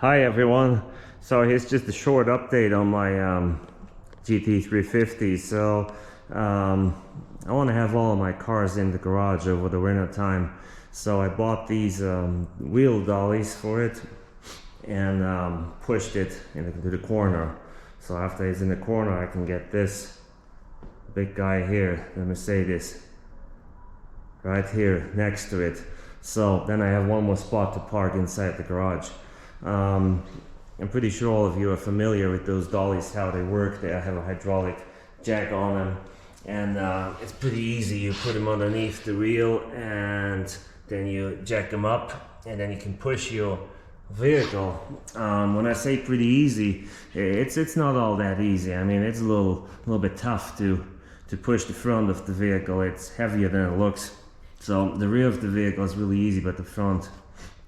Hi everyone. So here's just a short update on my GT350. I want to have all of my cars in the garage over the winter time. So I bought these wheel dollies for it and pushed it into the corner. So after it's in the corner, I can get this big guy here, the Mercedes, right here next to it. So then I have one more spot to park inside the garage. I'm pretty sure all of you are familiar with those dollies, how they work. They have a hydraulic jack on them, and it's pretty easy. You put them underneath the wheel and then you jack them up, and then you can push your vehicle. When I say pretty easy, it's not all that easy. I mean, it's a little bit tough to push the front of the vehicle. It's heavier than it looks. So the rear of the vehicle is really easy, but the front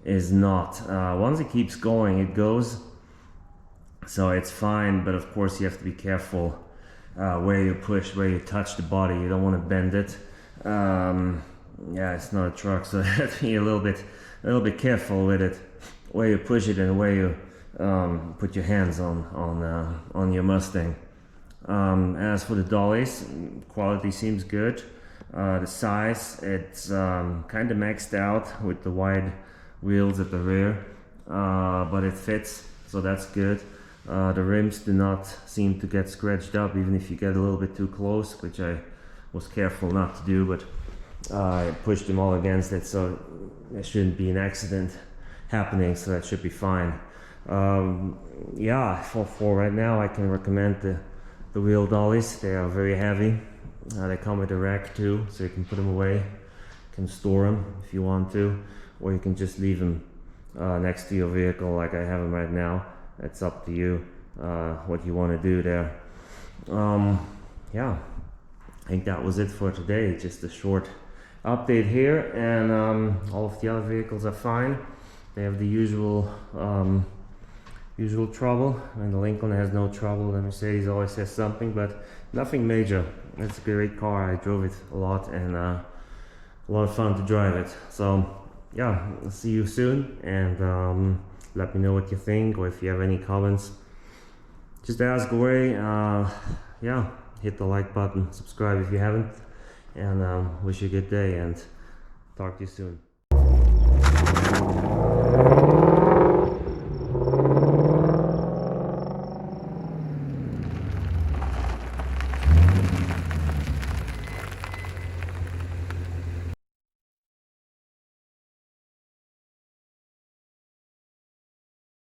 is not. Once it keeps going, it goes, so it's fine, but of course you have to be careful where you push, where you touch the body. You don't want to bend it. Yeah, it's not a truck, so you have to be a little bit careful with it, where you push it and where you put your hands on your Mustang. As for the dollies, quality seems good. The size, it's kind of maxed out with the wide wheels at the rear, but it fits, so that's good. The rims do not seem to get scratched up even if you get a little bit too close, which I was careful not to do, but I pushed them all against it, so there shouldn't be an accident happening, so that should be fine. Yeah, for right now I can recommend the wheel dollies. They are very heavy. They come with a rack too, so you can put them away, you can store them if you want to, or you can just leave them next to your vehicle like I have them right now. It's up to you what you want to do there. Yeah, I think that was it for today. Just a short update here, and all of the other vehicles are fine. They have the usual trouble, and the Lincoln has no trouble. The Mercedes always has something, but nothing major. It's a great car. I drove it a lot, and a lot of fun to drive it. So yeah, I'll see you soon, and let me know what you think, or if you have any comments, just ask away. Yeah, hit the like button, subscribe if you haven't, and wish you a good day, and talk to you soon.